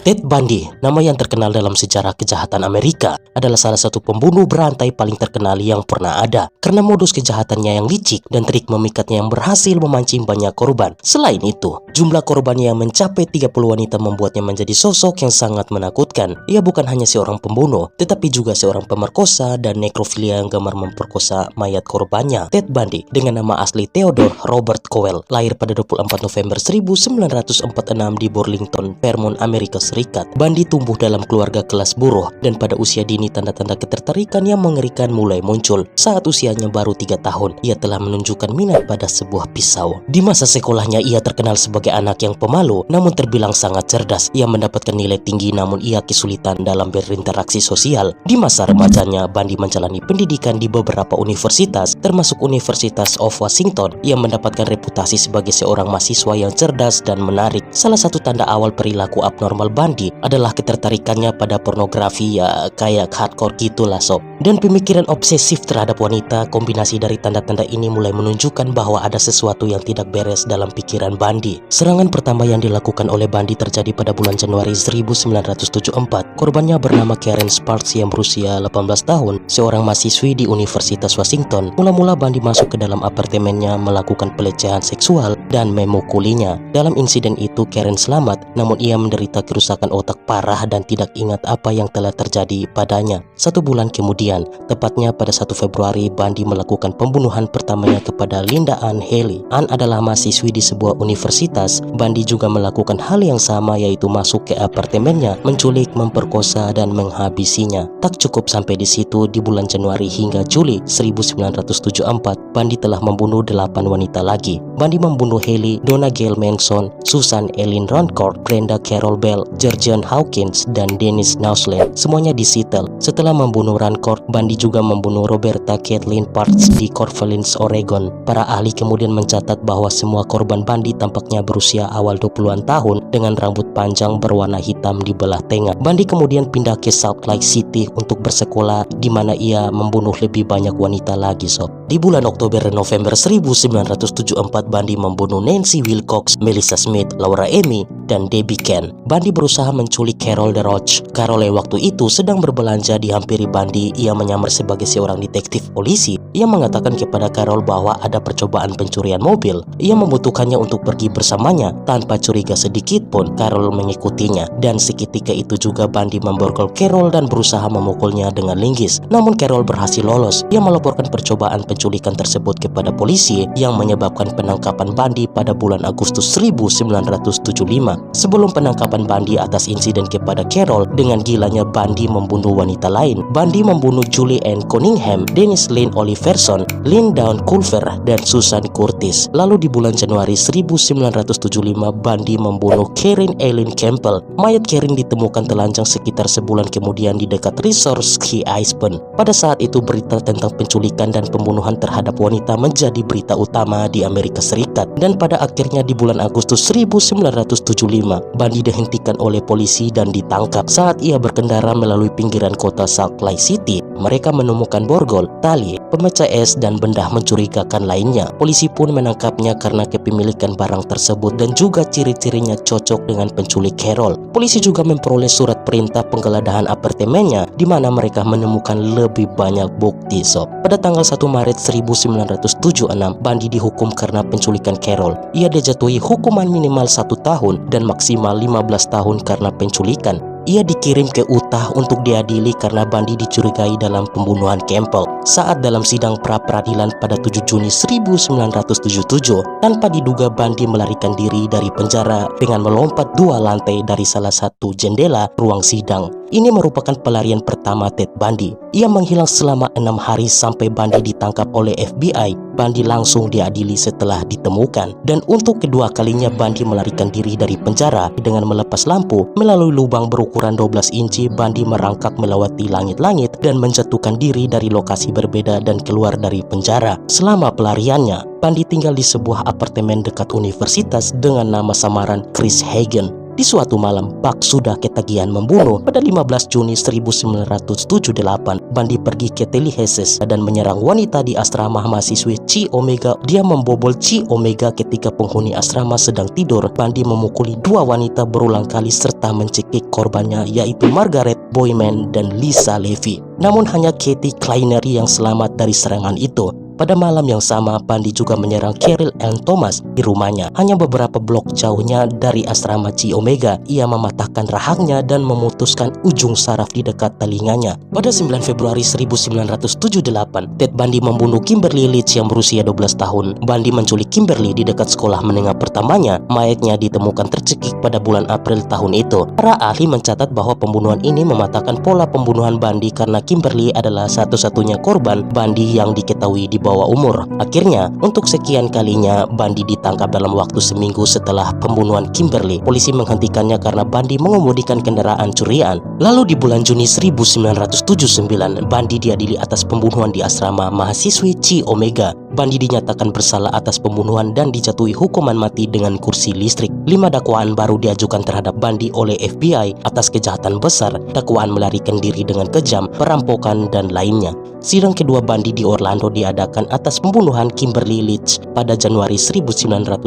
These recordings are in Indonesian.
Ted Bundy, nama yang terkenal dalam sejarah kejahatan Amerika, adalah salah satu pembunuh berantai paling terkenal yang pernah ada karena modus kejahatannya yang licik dan trik memikatnya yang berhasil memancing banyak korban. Selain itu, jumlah korbannya yang mencapai 30 wanita membuatnya menjadi sosok yang sangat menakutkan. Ia bukan hanya seorang pembunuh, tetapi juga seorang pemerkosa dan nekrofilia yang gemar memperkosa mayat korbannya. Ted Bundy dengan nama asli Theodore Robert Cowell lahir pada 24 November 1946 di Burlington, Vermont, Amerika Serikat. Bundy tumbuh dalam keluarga kelas buruh dan pada usia dini tanda-tanda ketertarikan yang mengerikan mulai muncul. Saat usianya baru 3 tahun, ia telah menunjukkan minat pada sebuah pisau. Di masa sekolahnya ia terkenal sebagai anak yang pemalu namun terbilang sangat cerdas. Ia mendapatkan nilai tinggi namun ia kesulitan dalam berinteraksi sosial. Di masa remajanya, Bundy menjalani pendidikan di beberapa universitas termasuk Universitas of Washington. Ia mendapatkan reputasi sebagai seorang mahasiswa yang cerdas dan menarik. Salah satu tanda awal perilaku abnormal Bundy adalah ketertarikannya pada pornografi, ya kayak hardcore gitulah sob. Dan pemikiran obsesif terhadap wanita. Kombinasi dari tanda-tanda ini mulai menunjukkan bahwa ada sesuatu yang tidak beres dalam pikiran Bundy. Serangan pertama yang dilakukan oleh Bundy terjadi pada bulan Januari 1974. Korbannya bernama Karen Sparks yang berusia 18 tahun, seorang mahasiswi di Universitas Washington. Mula-mula Bundy masuk ke dalam apartemennya, melakukan pelecehan seksual dan memukulinya. Dalam insiden itu Karen selamat, namun ia menderita kerusakan otak parah dan tidak ingat apa yang telah terjadi padanya. 1 bulan kemudian, tepatnya pada 1 Februari, Bundy melakukan pembunuhan pertamanya kepada Linda Ann Haley. Ann adalah mahasiswi di sebuah universitas. Bundy juga melakukan hal yang sama, yaitu masuk ke apartemennya, menculik, memperkosa, dan menghabisinya. Tak cukup sampai di situ, di bulan Januari hingga Juli 1974, Bundy telah membunuh 8 wanita lagi. Bundy membunuh Haley, Donna Gail Manson, Susan Eileen Rancourt, Brenda Carol Bell, Georgian Hawkins, dan Dennis Nausland. Semuanya di Seattle. Setelah membunuh Rancourt, Bundy juga membunuh Roberta Kathleen Parks di Corvallis, Oregon. Para ahli kemudian mencatat bahwa semua korban Bundy tampaknya berusia awal 20-an tahun dengan rambut panjang berwarna hitam di belah tengah. Bundy kemudian pindah ke Salt Lake City untuk bersekolah, di mana ia membunuh lebih banyak wanita lagi sob. Di bulan Oktober dan November 1974, Bundy membunuh Nancy Wilcox, Melissa Smith, Laura Amy, dan Debbie Ken. Bundy berusaha menculik Carol DeRoche. Carol yang waktu itu sedang berbelanja dihampiri Bundy. Ia menyamar sebagai seorang detektif polisi. Ia mengatakan kepada Carol bahwa ada percobaan pencurian mobil. Ia membutuhkannya untuk pergi bersamanya. Tanpa curiga sedikit pun, Carol mengikutinya. Dan seketika itu juga Bundy memborgol Carol dan berusaha memukulnya dengan linggis. Namun Carol berhasil lolos. Ia melaporkan percobaan penculikan tersebut kepada polisi yang menyebabkan penangkapan Bundy pada bulan Agustus 1975. Sebelum penangkapan Bundy atas insiden kepada Carol, dengan gilanya Bundy membunuh wanita lain. Bundy membunuh Julie Ann Cunningham, Dennis Lynn Oliverson, Lynn Dawn Culver, dan Susan Curtis. Lalu di bulan Januari 1975, Bundy membunuh Karen Eileen Campbell. Mayat Karen ditemukan telanjang sekitar sebulan kemudian di dekat resort Ski Aspen. Pada saat itu berita tentang penculikan dan pembunuhan terhadap wanita menjadi berita utama di Amerika Serikat. Dan pada akhirnya di bulan Agustus 1975, Bundy dihentikan oleh polisi dan ditangkap. Saat ia berkendara melalui pinggiran kota Salt Lake City, mereka menemukan borgol, tali, pemecah es, dan benda mencurigakan lainnya. Polisi pun menangkapnya karena kepemilikan barang tersebut dan juga ciri-cirinya cocok dengan penculik Carol. Polisi juga memperoleh surat perintah penggeledahan apartemennya, di mana mereka menemukan lebih banyak bukti sob. Pada tanggal 1 Maret 1976, Bundy dihukum karena penculikan Carol. Ia dijatuhi hukuman minimal 1 tahun dan maksimal 15 tahun karena penculikan. Ia dikirim ke Utah untuk diadili karena Bundy dicurigai dalam pembunuhan Campbell. Saat dalam sidang pra-peradilan pada 7 Juni 1977, tanpa diduga Bundy melarikan diri dari penjara dengan melompat 2 lantai dari salah satu jendela ruang sidang. Ini merupakan pelarian pertama Ted Bundy. Ia menghilang selama 6 hari sampai Bundy ditangkap oleh FBI. Bundy langsung diadili setelah ditemukan. Dan untuk kedua kalinya Bundy melarikan diri dari penjara dengan melepas lampu. Melalui lubang berukuran 12 inci, Bundy merangkak melewati langit-langit dan menjatuhkan diri dari lokasi berbeda dan keluar dari penjara. Selama pelariannya, Bundy tinggal di sebuah apartemen dekat universitas dengan nama samaran Chris Hagen. Di suatu malam, Park sudah ketagihan membunuh. Pada 15 Juni 1978, Bandi pergi ke Tallahassee dan menyerang wanita di asrama mahasiswi Chi Omega. Dia membobol Chi Omega ketika penghuni asrama sedang tidur. Bandi memukuli dua wanita berulang kali serta mencekik korbannya, yaitu Margaret Boyman dan Lisa Levy. Namun hanya Katie Kleiner yang selamat dari serangan itu. Pada malam yang sama, Bandi juga menyerang Carol Ann Thomas di rumahnya. Hanya beberapa blok jauhnya dari asrama Chi Omega, ia mematahkan rahangnya dan memutuskan ujung saraf di dekat telinganya. Pada 9 Februari 1978, Ted Bundy membunuh Kimberly Leach yang berusia 12 tahun. Bandi menculik Kimberly di dekat sekolah menengah pertamanya. Mayatnya ditemukan tercekik pada bulan April tahun itu. Para ahli mencatat bahwa pembunuhan ini mematahkan pola pembunuhan Bandi karena Kimberly adalah satu-satunya korban Bandi yang diketahui di bawah umur. Akhirnya, untuk sekian kalinya, Bandi ditangkap dalam waktu seminggu setelah pembunuhan Kimberly. Polisi menghentikannya karena Bandi mengemudikan kendaraan curian. Lalu di bulan Juni 1979, Bandi diadili atas pembunuhan di asrama mahasiswi Chi Omega. Bandi dinyatakan bersalah atas pembunuhan dan dijatuhi hukuman mati dengan kursi listrik. 5 dakwaan baru diajukan terhadap Bandi oleh FBI atas kejahatan besar, dakwaan melarikan diri dengan kejam, perampokan, dan lainnya. Sidang kedua Bandi di Orlando diadakan atas pembunuhan Kimberly Leach pada Januari 1980.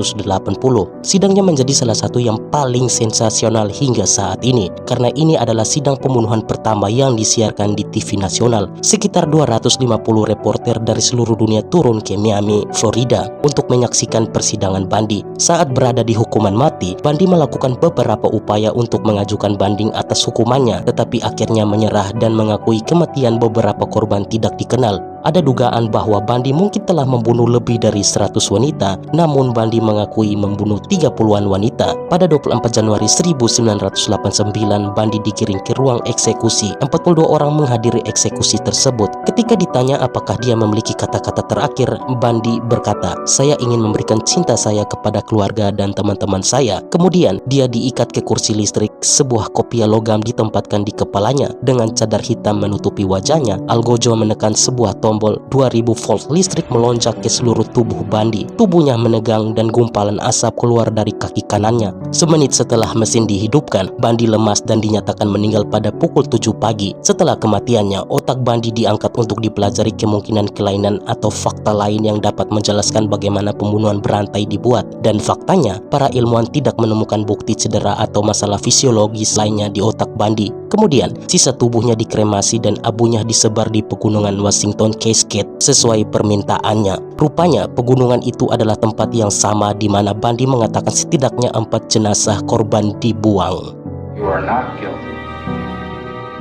Sidangnya menjadi salah satu yang paling sensasional hingga saat ini, karena ini adalah sidang pembunuhan pertama yang disiarkan di TV nasional. Sekitar 250 reporter dari seluruh dunia turun ke Miami, Florida untuk menyaksikan persidangan Bandi. Saat berada di hukuman mati, Bandi melakukan beberapa upaya untuk mengajukan banding atas hukumannya, tetapi akhirnya menyerah dan mengakui kematian beberapa korban tidak dikenal. Ada dugaan bahwa Bandi mungkin telah membunuh lebih dari 100 wanita, namun Bandi mengakui membunuh 30-an wanita. Pada 24 Januari 1989, Bandi dikirim ke ruang eksekusi. 42 orang menghadiri eksekusi tersebut. Ketika ditanya apakah dia memiliki kata-kata terakhir, Bandi berkata, "Saya ingin memberikan cinta saya kepada keluarga dan teman-teman saya." Kemudian, dia diikat ke kursi listrik. Sebuah kopiah logam ditempatkan di kepalanya. Dengan cadar hitam menutupi wajahnya, Algojo menekan sebuah tombol. 2000 volt listrik melonjak ke seluruh tubuh Bandi. Tubuhnya menegang dan gumpalan asap keluar dari kaki kanannya. Semenit setelah mesin dihidupkan, Bandi lemas dan dinyatakan meninggal pada pukul 7 pagi. Setelah kematiannya, otak Bandi diangkat untuk dipelajari kemungkinan kelainan atau fakta lain yang dapat menjelaskan bagaimana pembunuhan berantai dibuat. Dan faktanya, para ilmuwan tidak menemukan bukti cedera atau masalah fisiologis lainnya di otak Bandi. Kemudian, sisa tubuhnya dikremasi dan abunya disebar di pegunungan Washington Cascade sesuai permintaannya. Rupanya, pegunungan itu adalah tempat yang sama di mana Bandi mengatakan setidaknya 4 jenazah korban dibuang. You are not guilty.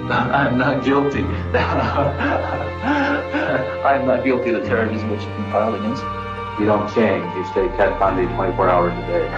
I'm not guilty. I'm not guilty of the charges which have been filed against me. You don't change. You stay Ted Bundy 24 hours a day.